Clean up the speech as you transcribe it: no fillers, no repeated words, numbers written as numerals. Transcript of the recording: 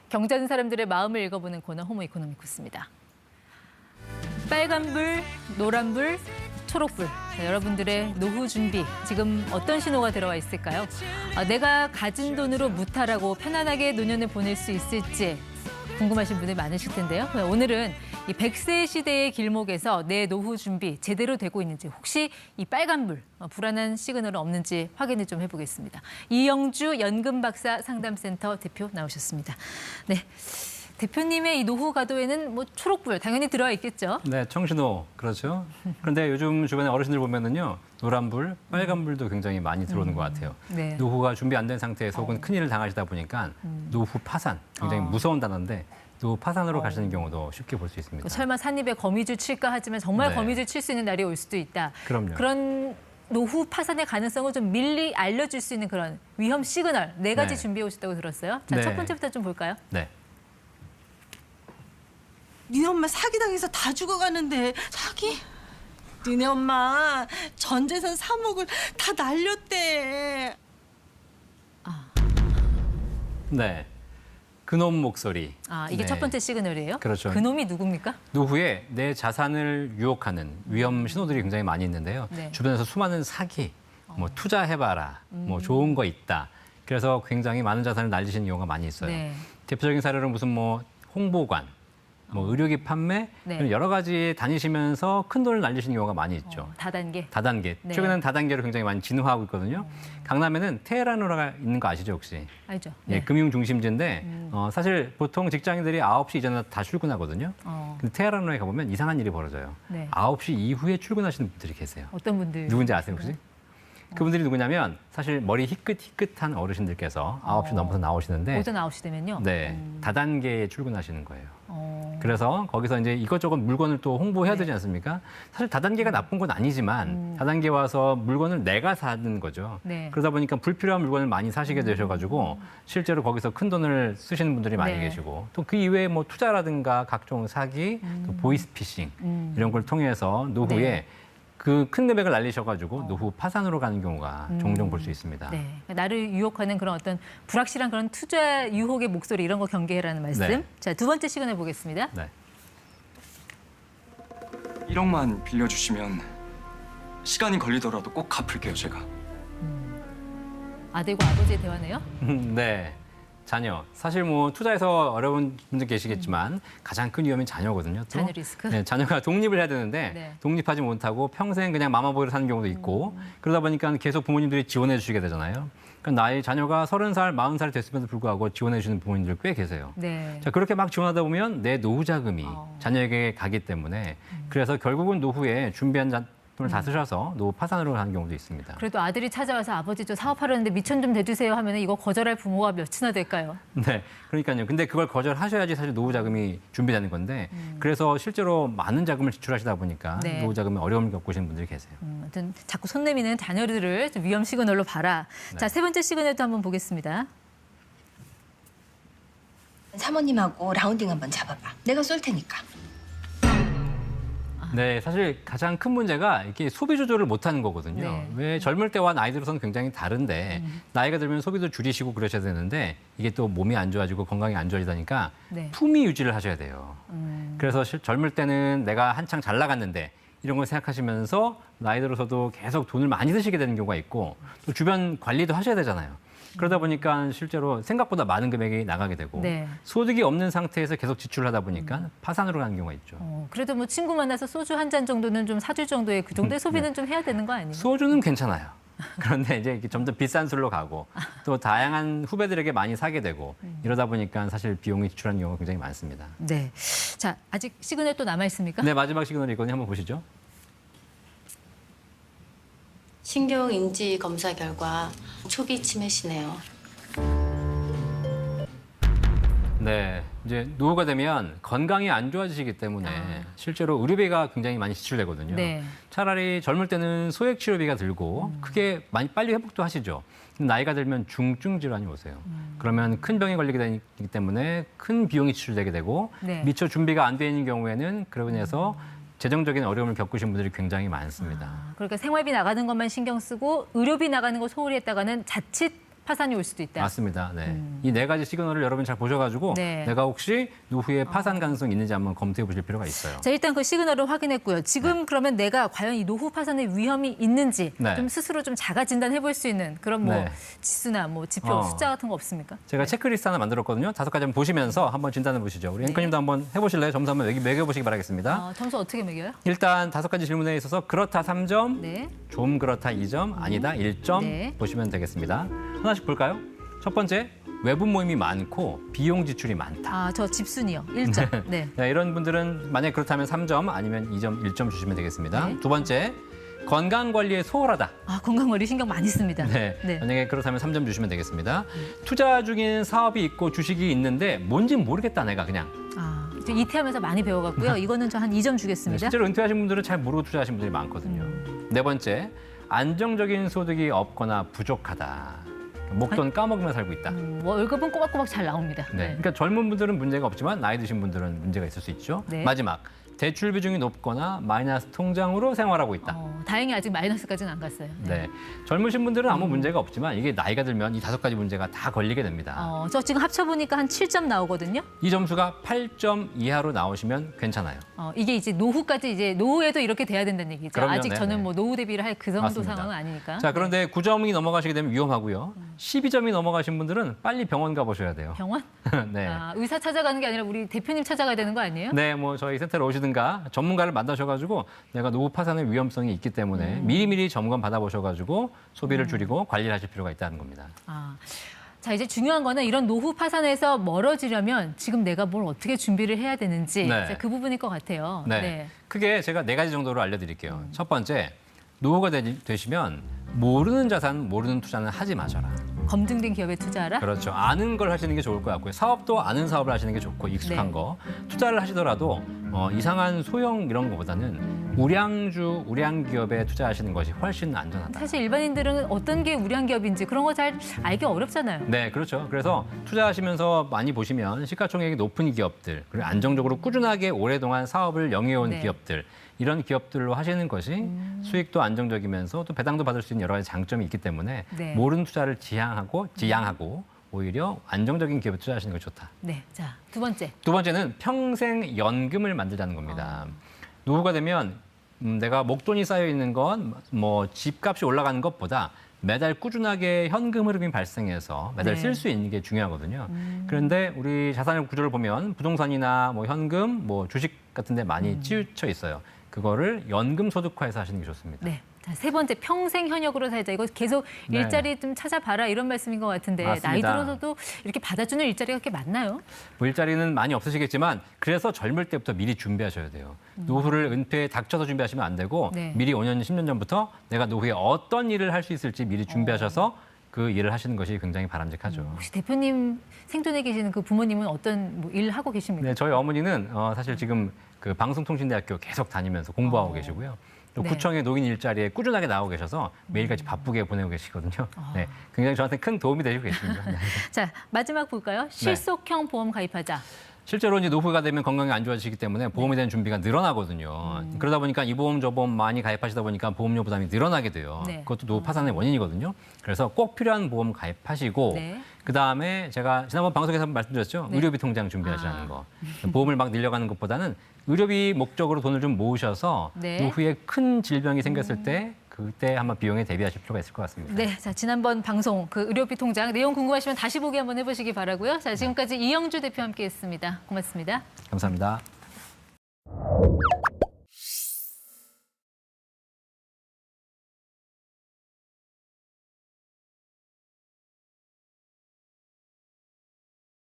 경자는 사람들의 마음을 읽어보는 코너 호모 이코노미쿠스입니다. 빨간불, 노란불, 초록불. 자, 여러분들의 노후 준비, 지금 어떤 신호가 들어와 있을까요? 내가 가진 돈으로 무탈하고 편안하게 노년을 보낼 수 있을지 궁금하신 분들 많으실 텐데요. 오늘은 이 100세 시대의 길목에서 내 노후 준비 제대로 되고 있는지, 혹시 이 빨간불, 불안한 시그널은 없는지 확인을 좀 해보겠습니다. 이영주 연금박사 상담센터 대표 나오셨습니다. 네. 대표님의 이 노후 가도에는 뭐 초록불 당연히 들어와 있겠죠? 네, 청신호 그렇죠. 그런데 요즘 주변에 어르신들 보면은요, 노란불, 빨간불도 굉장히 많이 들어오는 것 같아요. 네. 노후가 준비 안 된 상태에서 혹은 큰일을 당하시다 보니까 노후 파산, 굉장히 무서운 단어인데 노후 파산으로 가시는 경우도 쉽게 볼 수 있습니다. 설마 산입에 거미줄 칠까 하지만 정말 네. 거미줄 칠 수 있는 날이 올 수도 있다. 그럼요. 그런 노후 파산의 가능성을 좀 밀리 알려줄 수 있는 그런 위험 시그널 4가지 네. 준비해 오셨다고 들었어요. 자, 네. 첫 번째부터 좀 볼까요? 네. 니네 엄마 사기당해서 다 죽어가는데. 사기? 니네 엄마 전 재산 3억을 다 날렸대. 네. 그놈 목소리. 이게 네. 첫 번째 시그널이에요? 그렇죠. 그놈이 누굽니까? 노후에 내 자산을 유혹하는 위험 신호들이 굉장히 많이 있는데요. 네. 주변에서 수많은 사기, 뭐 투자해봐라, 뭐 좋은 거 있다. 그래서 굉장히 많은 자산을 날리시는 경우가 많이 있어요. 네. 대표적인 사례로 무슨 뭐 홍보관, 뭐 의료기 판매, 네. 여러 가지 다니시면서 큰 돈을 날리시는 경우가 많이 있죠. 다단계. 다단계. 네. 최근에는 다단계로 굉장히 많이 진화하고 있거든요. 강남에는 테헤란으로가 있는 거 아시죠, 혹시? 알죠? 예, 금융 중심지인데 사실 보통 직장인들이 9시 이전에 다 출근하거든요. 근데 테헤란로에 가보면 이상한 일이 벌어져요. 네. 9시 이후에 출근하시는 분들이 계세요. 어떤 분들? 누군지 아세요, 혹시? 그분들이 누구냐면 사실 머리 희끗희끗한 어르신들께서 9시 넘어서 나오시는데 오전 9시 되면요? 네, 다단계에 출근하시는 거예요. 어. 그래서 거기서 이제 이것저것 물건을 또 홍보해야 되지 않습니까? 사실 다단계가 나쁜 건 아니지만 다단계 와서 물건을 내가 사는 거죠. 네. 그러다 보니까 불필요한 물건을 많이 사시게 되셔가지고 실제로 거기서 큰 돈을 쓰시는 분들이 많이 네. 계시고, 또 그 이외에 뭐 투자라든가 각종 사기, 또 보이스피싱 이런 걸 통해서 노후에 네. 그 큰 금액을 날리셔가지고 노후 파산으로 가는 경우가 종종 볼 수 있습니다. 네. 나를 유혹하는 그런 어떤 불확실한 그런 투자 유혹의 목소리, 이런 거 경계해라는 말씀. 네. 자, 두 번째 시그널 보겠습니다. 네. 1억만 빌려주시면 시간이 걸리더라도 꼭 갚을게요, 제가. 아들과 아버지의 대화네요. 네. 자녀. 사실 뭐 투자에서 어려운 분들 계시겠지만 가장 큰 위험이 자녀거든요. 또. 자녀 리스크. 네, 자녀가 독립을 해야 되는데 네. 독립하지 못하고 평생 그냥 마마보이로 사는 경우도 있고, 그러다 보니까 계속 부모님들이 지원해 주시게 되잖아요. 그러니까 나의 자녀가 30살, 40살이 됐음에도 불구하고 지원해 주시는 부모님들 꽤 계세요. 네. 자, 그렇게 막 지원하다 보면 내 노후 자금이 자녀에게 가기 때문에 그래서 결국은 노후에 준비한 돈을 다 쓰셔서 노후 파산으로 가는 경우도 있습니다. 그래도 아들이 찾아와서 아버지 저 사업하려는데 미천 좀 대주세요 하면 이거 거절할 부모가 몇이나 될까요? 네, 그러니까요. 근데 그걸 거절하셔야지 사실 노후 자금이 준비되는 건데, 그래서 실제로 많은 자금을 지출하시다 보니까 네. 노후 자금에 어려움을 겪으시는 분들이 계세요. 아무튼 자꾸 손 내미는 자녀들을 좀 위험 시그널로 봐라. 네. 자, 세 번째 시그널도 한번 보겠습니다. 사모님하고 라운딩 한번 잡아봐. 내가 쏠 테니까. 네, 사실 가장 큰 문제가 이게 소비 조절을 못하는 거거든요. 네. 왜 젊을 때와 나이 들어서는 굉장히 다른데 나이가 들면 소비도 줄이시고 그러셔야 되는데 이게 또 몸이 안 좋아지고 건강이 안 좋아지다니까 네. 품위 유지를 하셔야 돼요. 그래서 젊을 때는 내가 한창 잘 나갔는데 이런 걸 생각하시면서 나이 들어서도 계속 돈을 많이 드시게 되는 경우가 있고, 또 주변 관리도 하셔야 되잖아요. 그러다 보니까 실제로 생각보다 많은 금액이 나가게 되고 네. 소득이 없는 상태에서 계속 지출을 하다 보니까 파산으로 가는 경우가 있죠. 그래도 뭐 친구 만나서 소주 한 잔 정도는 좀 사줄 정도의 그 정도의 소비는 좀 해야 되는 거 아니에요? 소주는 괜찮아요. 그런데 이제 점점 비싼 술로 가고 또 다양한 후배들에게 많이 사게 되고 이러다 보니까 사실 비용이 지출하는 경우가 굉장히 많습니다. 네. 자, 아직 시그널 또 남아 있습니까? 네, 마지막 시그널이 있거든요. 한번 보시죠. 신경 인지 검사 결과 초기 치매시네요. 네, 이제 노후가 되면 건강이 안 좋아지시기 때문에 실제로 의료비가 굉장히 많이 지출되거든요. 네. 차라리 젊을 때는 소액 치료비가 들고 크게 많이 빨리 회복도 하시죠. 나이가 들면 중증 질환이 오세요. 그러면 큰 병에 걸리게 되기 때문에 큰 비용이 지출되게 되고 네. 미처 준비가 안 돼 있는 경우에는 그로 인해서 재정적인 어려움을 겪으신 분들이 굉장히 많습니다. 그러니까 생활비 나가는 것만 신경 쓰고 의료비 나가는 거 소홀히 했다가는 자칫 파산이 올 수도 있다. 맞습니다. 네. 이 네 가지 시그널을 여러분 잘 보셔가지고 네. 내가 혹시 노후에 파산 가능성이 있는지 한번 검토해 보실 필요가 있어요. 자, 일단 그 시그널을 확인했고요. 지금 그러면 내가 과연 이 노후 파산의 위험이 있는지 네. 좀 스스로 좀 자가 진단해 볼 수 있는 그런 뭐 네. 지수나 뭐 지표, 숫자 같은 거 없습니까? 제가 체크리스트 하나 만들었거든요. 5가지 한번 보시면서 한번 진단해 보시죠. 우리 앵커님도 한번 해보실래요? 점수 한번 매겨보시기 바라겠습니다. 점수 어떻게 매겨요? 일단 5가지 질문에 있어서 그렇다 3점, 네. 좀 그렇다 2점, 아니다 1점 네. 보시면 되겠습니다. 하나씩 볼까요? 첫 번째, 외부 모임이 많고 비용 지출이 많다. 저 집순이요. 1점. 네. 네, 이런 분들은 만약에 그렇다면 3점 아니면 2점, 1점 주시면 되겠습니다. 네. 두 번째, 건강 관리에 소홀하다. 건강관리 신경 많이 씁니다. 네. 네. 만약에 그렇다면 3점 주시면 되겠습니다. 투자 중인 사업이 있고 주식이 있는데 뭔진 모르겠다 내가 그냥. 저 이태하면서 많이 배워갔고요. 이거는 저 한 2점 주겠습니다. 실제로 은퇴하신 분들은 잘 모르고 투자하신 분들이 많거든요. 네 번째, 안정적인 소득이 없거나 부족하다. 목돈 까먹으며 살고 있다. 월급은 꼬박꼬박 잘 나옵니다. 네. 그러니까 젊은 분들은 문제가 없지만 나이 드신 분들은 문제가 있을 수 있죠. 네. 마지막, 대출 비중이 높거나 마이너스 통장으로 생활하고 있다. 다행히 아직 마이너스까지는 안 갔어요. 네. 젊으신 분들은 아무 문제가 없지만 이게 나이가 들면 이 5가지 문제가 다 걸리게 됩니다. 저 지금 합쳐보니까 한 7점 나오거든요. 이 점수가 8점 이하로 나오시면 괜찮아요. 이게 이제 노후까지 이제 노후에도 이렇게 돼야 된다는 얘기죠. 그럼요. 아직 네네. 저는 뭐 노후 대비를 할 그 정도 맞습니다. 상황은 아니니까. 자, 그런데 9점이 넘어가시게 되면 위험하고요. 12점이 넘어가신 분들은 빨리 병원 가보셔야 돼요. 병원? 네. 의사 찾아가는 게 아니라 우리 대표님 찾아가야 되는 거 아니에요? 네, 뭐 저희 센터로 오시든가 전문가를 만나셔가지고 내가 노후 파산의 위험성이 있기 때문에 미리미리 점검 받아보셔가지고 소비를 줄이고 관리를 하실 필요가 있다는 겁니다. 자, 이제 중요한 거는 이런 노후 파산에서 멀어지려면 지금 내가 뭘 어떻게 준비를 해야 되는지 네. 이제 그 부분일 것 같아요. 네. 크게 제가 4가지 정도로 알려드릴게요. 첫 번째, 노후가 되시면 모르는 자산, 모르는 투자는 하지 마셔라. 검증된 기업에 투자하라? 그렇죠. 아는 걸 하시는 게 좋을 것 같고요. 사업도 아는 사업을 하시는 게 좋고 익숙한 네. 거. 투자를 하시더라도 이상한 소형 이런 거보다는 우량주, 우량 기업에 투자하시는 것이 훨씬 안전하다. 사실 일반인들은 어떤 게 우량 기업인지 그런 거 잘 알기 어렵잖아요. 네, 그렇죠. 그래서 투자하시면서 많이 보시면 시가총액이 높은 기업들, 그리고 안정적으로 꾸준하게 오랫동안 사업을 영위해온 네. 기업들, 이런 기업들로 하시는 것이 수익도 안정적이면서 또 배당도 받을 수 있는 여러 가지 장점이 있기 때문에 네. 모르는 투자를 지양하고 오히려 안정적인 기업에 투자하시는 것이 좋다. 네, 자, 두 번째. 두 번째는 평생 연금을 만들자는 겁니다. 노후가 되면 내가 목돈이 쌓여 있는 건 뭐 집값이 올라가는 것보다 매달 꾸준하게 현금 흐름이 발생해서 매달 네. 쓸 수 있는 게 중요하거든요. 그런데 우리 자산의 구조를 보면 부동산이나 뭐 현금, 뭐 주식 같은 데 많이 치우쳐 있어요. 그거를 연금 소득화해서 하시는 게 좋습니다. 네. 자, 세 번째, 평생 현역으로 살자. 이거 계속 네. 일자리 좀 찾아봐라 이런 말씀인 것 같은데 맞습니다. 나이 들어서도 이렇게 받아주는 일자리가 그렇게 많나요? 뭐 일자리는 많이 없으시겠지만 그래서 젊을 때부터 미리 준비하셔야 돼요. 노후를 은퇴에 닥쳐서 준비하시면 안 되고 네. 미리 5년, 10년 전부터 내가 노후에 어떤 일을 할 수 있을지 미리 준비하셔서 그 일을 하시는 것이 굉장히 바람직하죠. 혹시 대표님 생존에 계시는 그 부모님은 어떤 뭐 일 하고 계십니까? 네, 저희 어머니는 사실 지금 그 방송통신대학교 계속 다니면서 공부하고 계시고요. 또 네. 구청의 노인 일자리에 꾸준하게 나오고 계셔서 매일같이 바쁘게 보내고 계시거든요. 네, 굉장히 저한테 큰 도움이 되시고 계십니다. 네. 자, 마지막 볼까요? 실속형 보험 가입하자. 실제로 이제 노후가 되면 건강이 안 좋아지기 때문에 보험에 대한 준비가 늘어나거든요. 그러다 보니까 이 보험 저 보험 많이 가입하시다 보니까 보험료 부담이 늘어나게 돼요. 네. 그것도 노후 파산의 원인이거든요. 그래서 꼭 필요한 보험 가입하시고 네. 그다음에 제가 지난번 방송에서 한번 말씀드렸죠. 네. 의료비 통장 준비하시라는 거. 보험을 막 늘려가는 것보다는 의료비 목적으로 돈을 좀 모으셔서 네. 노후에 큰 질병이 생겼을 때 그때 한번 비용에 대비하실 필요가 있을 것 같습니다. 네, 자, 지난번 방송 그 의료비 통장 내용 궁금하시면 다시 보기 한번 해보시기 바라고요. 자, 지금까지 이영주 대표와 함께했습니다. 고맙습니다. 감사합니다.